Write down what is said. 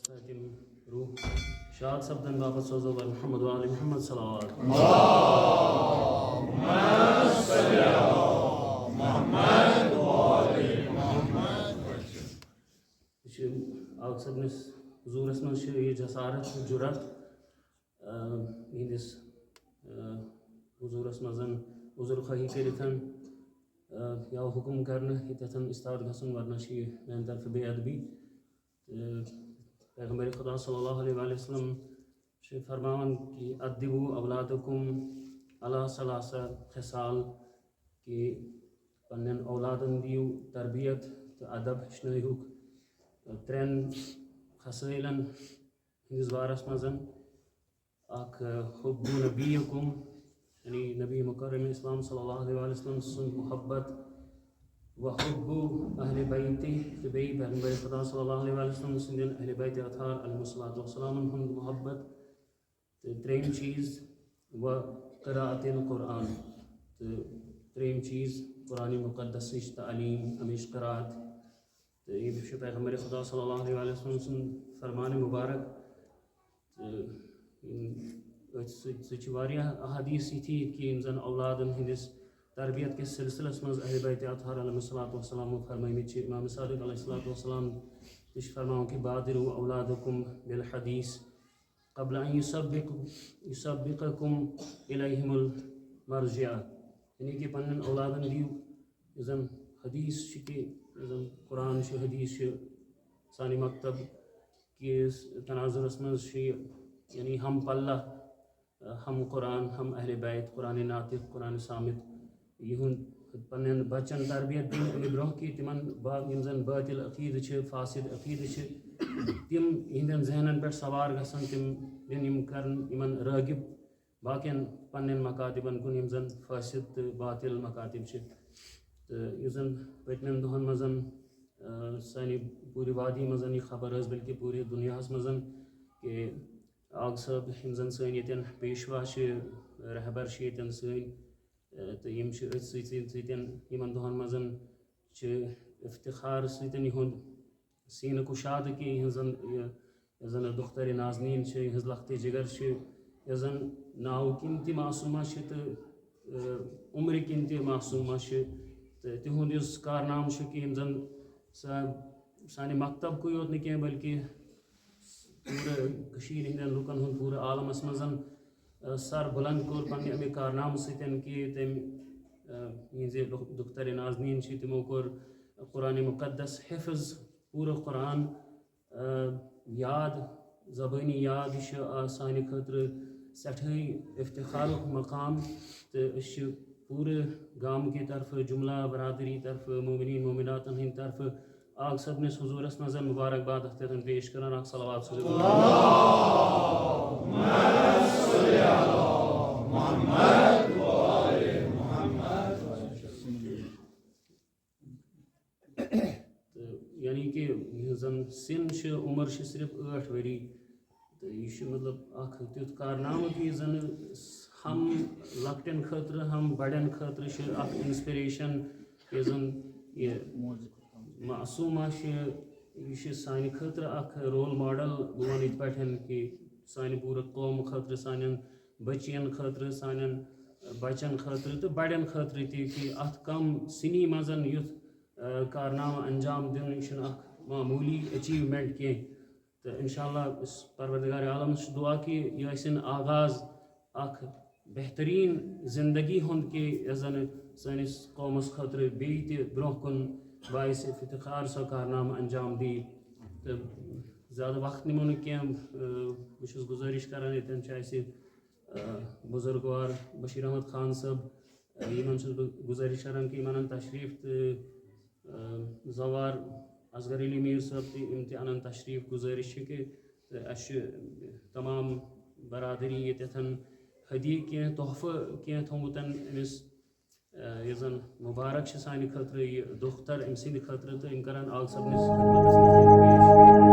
تِم روح شاد سپدن باپت سوزو بر محمد و آل محمد صلوات آگ صبنس حضورس من یہ جسارت جرت یہندس حضورس مزن عذر خواہی کرتن یا حکم کرنا یتن استاد گھسن ورنہ میان طرف بے ادبی پیغمبر خدا صلی اللہ علیہ وآلہ وسلم فرماون کہ ادبو اولادکم علی ثلاثہ خصال کہ پنن اولادن دیو تربیت تو ادب ہچنوک ترین خصائلن ہندس بارس مزن اخ حب نبیکم یعنی نبی مکرم اسلام صلی اللہ علیہ وآلہ وسلم سن محبت وحب اہل بیتہ تو بی پیغمبر خدا صلی اللہ علیہ وآلہ وسلم سندین اہل بیت اطہار علیہ السلام ہند محبت تو تریم چیز و قراءت القرآن تو تریم چیز قرآن مقدس تعلیم ہمیش قراءت تو یہ پیغمبر خدا صلی اللہ علیہ وآلہ وسلم سن فرمان مبارک واریاہ احادیث تھی کہ زن اولادن ہندس تربیت کس سلسلس مز اہل بیت اطہار علیہ السلام فرمائمت امام صادق علیہ السلام تش فرماؤں کہ بادروا اولادکم بالحدیث قبل ان یسبقکم الیہم المرجع یعنی کہ پنن اولادن دیو زن حدیث کہ زن قرآن حدیث سانی مکتب کہ تناظرس مز یعنی ہم پلہ ہم قرآن ہم اہل بیت قرآن ناطق قرآن صامت یہ پنن بچن تربیت دین امہ برہ کہ تمن یم زن باطل عقید فاسد عقید تم ہندین ذہنن پہ سوار گھن تم دن کرن یمن راغب باقین پنن مکاتبن کن یم زن فاسد تو باطل مکاتب تو یہ زن پتمن دہن مزن سانی پوری وادی مزن یہ خبر بلکہ پوری دنیا مزن کہ آگ صٲب یم زن سن یتن پیشوا رہبر یتن سن تو یم یمن دہن مزن افتخار سۭتۍ یہُنٛد سینہ کشاد کہ یہ زن دختر نازنین یہ لخت جگر یہ زن ناو کن تہ معصومہ تو عمر کن تہ معصومہ تو تہند اس کارنام کہ یم زن سانہ مکتب کو یوت نہ کی بلکہ پورے ہندین لکن ہند پورے عالمس مزن سر بلند کور پنہ امہ کارنام سۭتۍ کہ تم یہ دختر نازنین تمو کور قرآن مقدس حفظ پورے قرآن یاد زبانی یاد یہ سانہ خاطر سٹھائی افتخار مقام تو پورے گام کی طرف جملہ برادری طرف مومنین مومناتن ہند طرف آگ صبنس حضورس مزن مبارکباد اتن پیش کران اخ صلوات یعنی کہ یہ زن سن عمر صرف 8 وری تو یہ مطلب اخ تیت کارنامہ کہ زن ہم لکٹن خاطر ہم بڑن خاطر اخ انسپریشن کہ زن یہ معصومہ یہ سانہ خاطر اخ رول ماڈل بہ ون یت پہ کہ سانہ پورے قوم خاطر سان بچین خاطر سان بچن خاطر تو بڑن خاطر تہ کہ ات کم سنی مزن یت کارنامہ انجام دن یہ اخ معمولی اچیومنٹ کی تو انشاءاللہ پروردگار عالم دعا کہ یہ ٲسِن آغاز اخ بہترین زندگی ہند کہ زن سانس قومس خاطر بیٚیہِ تہِ برونٛہہ کُن باعث افتخار سو کارنامہ انجام دی تو زیادہ وقت نمو نہ کی بہٕ گزارش کران یتن اسہ بزرگوار بشیر احمد خان صٲب یمن بہٕ گزارش کران کہ یم تشریف تو زوار اصغر علی میر صٲب تہ انن تشریف گزارش کہ اس تمام برادری یتن ہدیہ کی تحفہ کی تھومتن امس یہ زن مبارک سانہ خاطر یہ دختر ام سند خاطر تو یم کران آگ صبنس خدمتس پیش